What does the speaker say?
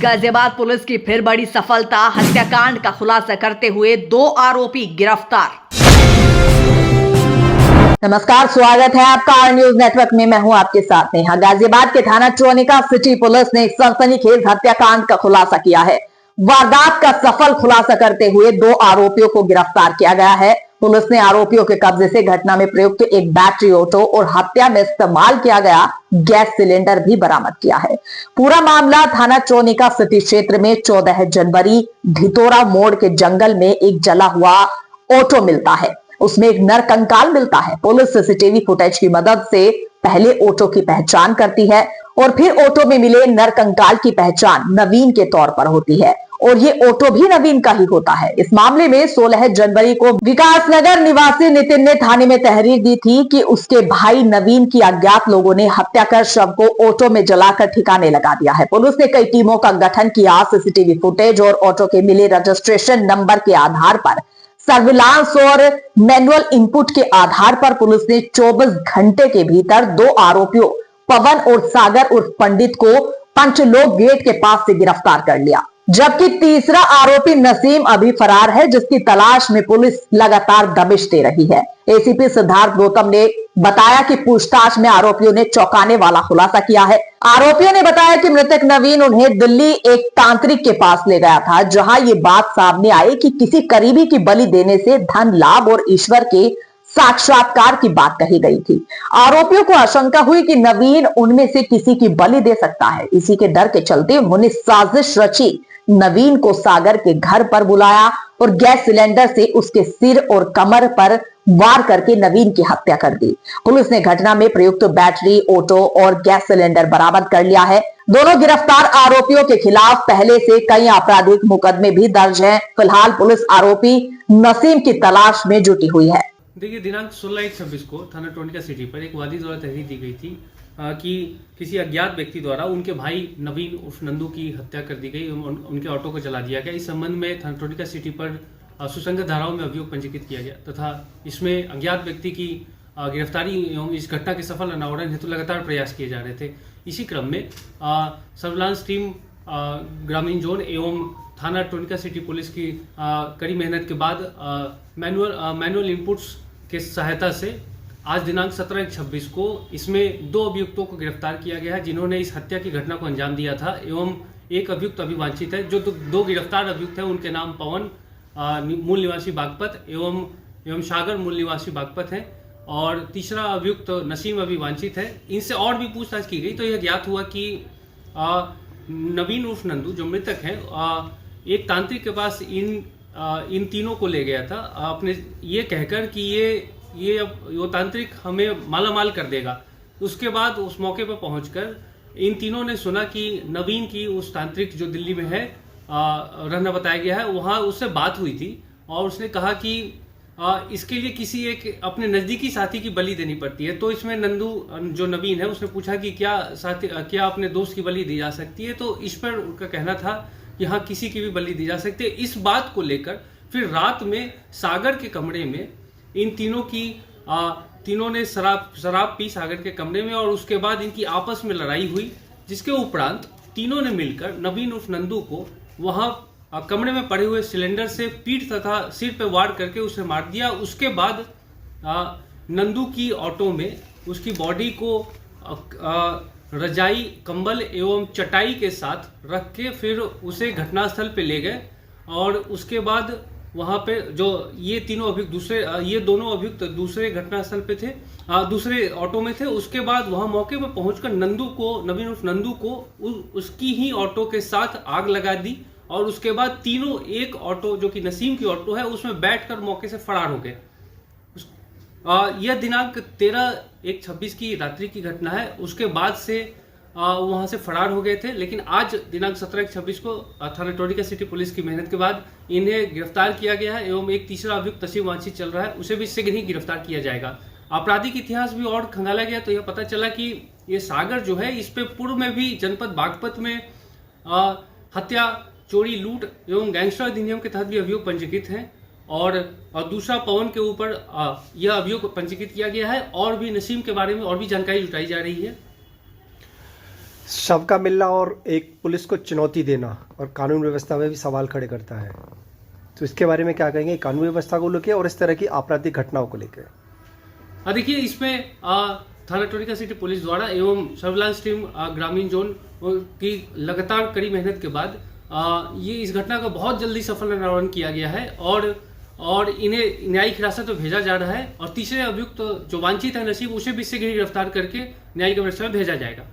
Ghaziabad police की फिर बड़ी सफलता, हत्याकांड का खुलासा करते हुए 2 आरोपी गिरफ्तार। नमस्कार, स्वागत है आपका आर न्यूज नेटवर्क में। मैं हूं आपके साथ नेहा। गाजियाबाद के थाना चौनिका सिटी पुलिस ने एक सनसनीखेज हत्याकांड का खुलासा किया है। वारदात का सफल खुलासा करते हुए 2 आरोपियों को गिरफ्तार किया गया है। पुलिस ने आरोपियों के कब्जे से घटना में प्रयुक्त एक बैटरी ऑटो और हत्या में इस्तेमाल किया गया गैस सिलेंडर भी बरामद किया है। पूरा मामला थाना चौनिका सिटी क्षेत्र में 14 जनवरी धितोरा मोड़ के जंगल में एक जला हुआ ऑटो मिलता है, उसमें एक नर कंकाल मिलता है। पुलिस सीसीटीवी फुटेज की मदद से पहले ऑटो की पहचान करती है और फिर ऑटो में मिले नर कंकाल की पहचान नवीन के तौर पर होती है और ये ऑटो भी नवीन का ही होता है। इस मामले में 16 जनवरी को विकासनगर निवासी नितिन ने थाने में तहरीर दी थी कि उसके भाई नवीन की अज्ञात लोगों ने हत्या कर शव को ऑटो में जलाकर ठिकाने लगा दिया है। पुलिस ने कई टीमों का गठन किया। सीसीटीवी फुटेज और ऑटो के मिले रजिस्ट्रेशन नंबर के आधार पर, सर्विलांस और मैनुअल इनपुट के आधार पर पुलिस ने 24 घंटे के भीतर 2 आरोपियों पवन और सागर उर्फ पंडित को पंचलोक गेट के पास से गिरफ्तार कर लिया, जबकि तीसरा आरोपी नसीम अभी फरार है, जिसकी तलाश में पुलिस लगातार दबिश दे रही है। एसीपी सिद्धार्थ गौतम ने बताया कि पूछताछ में आरोपियों ने चौंकाने वाला खुलासा किया है। आरोपियों ने बताया कि मृतक नवीन उन्हें दिल्ली एक तांत्रिक के पास ले गया था, जहां ये बात सामने आई कि किसी करीबी की बलि देने से धन लाभ और ईश्वर के साक्षात्कार की बात कही गई थी। आरोपियों को आशंका हुई कि नवीन उनमें से किसी की बलि दे सकता है। इसी के डर के चलते उन्होंने साजिश रची, नवीन को सागर के घर पर बुलाया और गैस सिलेंडर से उसके सिर और कमर पर वार करके नवीन की हत्या कर दी। पुलिस ने घटना में प्रयुक्त बैटरी, ऑटो और गैस सिलेंडर बरामद कर लिया है। दोनों गिरफ्तार आरोपियों के खिलाफ पहले से कई आपराधिक मुकदमे भी दर्ज हैं। फिलहाल पुलिस आरोपी नसीम की तलाश में जुटी हुई है। देखिए, दिनांक 16/1/26 को थाना टोनिका सिटी पर एक वादी द्वारा तहरीर दी गई थी कि किसी अज्ञात व्यक्ति द्वारा उनके भाई नवीन उर्फ नंदू की हत्या कर दी गई, उनके ऑटो को जला दिया गया। इस संबंध में थाना टोनिका सिटी पर सुसंगत धाराओं में अभियोग पंजीकृत किया गया तथा इसमें अज्ञात व्यक्ति की गिरफ्तारी एवं इस घटना के सफल अनावरण हेतु लगातार प्रयास किए जा रहे थे। इसी क्रम में सर्विलांस टीम ग्रामीण जोन एवं थाना टोनिका सिटी पुलिस की कड़ी मेहनत के बाद मैनुअल इनपुट्स के सहायता से आज दिनांक 17/1/26 को इसमें 2 अभियुक्तों को गिरफ्तार किया गया है, जिन्होंने इस हत्या की घटना को अंजाम दिया था एवं एक अभियुक्त अभी वांछित है। जो 2 गिरफ्तार अभियुक्त हैं उनके नाम पवन मूल निवासी बागपत एवं सागर मूल निवासी बागपत हैं और तीसरा अभियुक्त नसीम अभी वांछित है। इनसे और भी पूछताछ की गई तो यह ज्ञात हुआ कि नवीन उर्फ नंदू जो मृतक हैं एक तांत्रिक के पास इन तीनों को ले गया था, अपने ये कहकर कि ये वो तांत्रिक हमें मालामाल कर देगा। उसके बाद उस मौके पर पहुंचकर इन तीनों ने सुना कि नवीन की उस तांत्रिक जो दिल्ली में है रहना बताया गया है, वहां उससे बात हुई थी और उसने कहा कि इसके लिए किसी एक अपने नजदीकी साथी की बलि देनी पड़ती है। तो इसमें नंदू जो नवीन है उसने पूछा कि क्या अपने दोस्त की बलि दी जा सकती है, तो इस पर उनका कहना था कि हाँ, किसी की भी बलि दी जा सकती है। इस बात को लेकर फिर रात में सागर के कमरे में इन तीनों ने शराब पी सागर के कमरे में और उसके बाद इनकी आपस में लड़ाई हुई, जिसके उपरांत तीनों ने मिलकर नवीन उर्फ नंदू को वहां कमरे में पड़े हुए सिलेंडर से पीठ तथा सिर पर वार करके उसे मार दिया। उसके बाद नंदू की ऑटो में उसकी बॉडी को रजाई, कंबल एवं चटाई के साथ रख के फिर उसे घटनास्थल पे ले गए और उसके बाद वहां पे जो ये दोनों अभियुक्त दूसरे घटनास्थल पे थे, दूसरे ऑटो में थे। उसके बाद वहां मौके पर पहुंचकर नवीन उर्फ नंदू को उसकी ही ऑटो के साथ आग लगा दी और उसके बाद तीनों एक ऑटो जो कि नसीम की ऑटो है उसमें बैठकर मौके से फरार हो गए। यह दिनांक 13/1/26 की रात्रि की घटना है। उसके बाद से वहां से फरार हो गए थे, लेकिन आज दिनांक 17/1/26 को थाना टोनिका सिटी पुलिस की मेहनत के बाद इन्हें गिरफ्तार किया गया है एवं एक तीसरा अभियुक्त नसीम वांछित चल रहा है, उसे भी शीघ्र ही गिरफ्तार किया जाएगा। आपराधिक इतिहास भी और खंगाला गया तो यह पता चला कि ये सागर जो है इस पे पूर्व में भी जनपद बागपत में हत्या, चोरी, लूट एवं गैंगस्टर अधिनियम के तहत भी अभियोग पंजीकृत हैं और दूसरा पवन के ऊपर यह अभियोग पंजीकृत किया गया है और भी नसीम के बारे में और भी जानकारी जुटाई जा रही है। शव का मिलना और एक पुलिस को चुनौती देना और कानून व्यवस्था में भी सवाल खड़े करता है, तो इसके बारे में क्या कहेंगे कानून व्यवस्था को लेकर और इस तरह की आपराधिक घटनाओं को लेकर? देखिए, इसमें थाना टोनिका सिटी पुलिस द्वारा एवं सर्विलांस टीम ग्रामीण जोन की लगातार कड़ी मेहनत के बाद ये इस घटना का बहुत जल्दी सफल निवारण किया गया है और इन्हें न्यायिक हिरासत में भेजा जा रहा है और तीसरे अभियुक्त जो वांछित है नसीब, उसे भी शीघ्र गिरफ्तार करके न्यायिक व्यवस्था में भेजा जाएगा।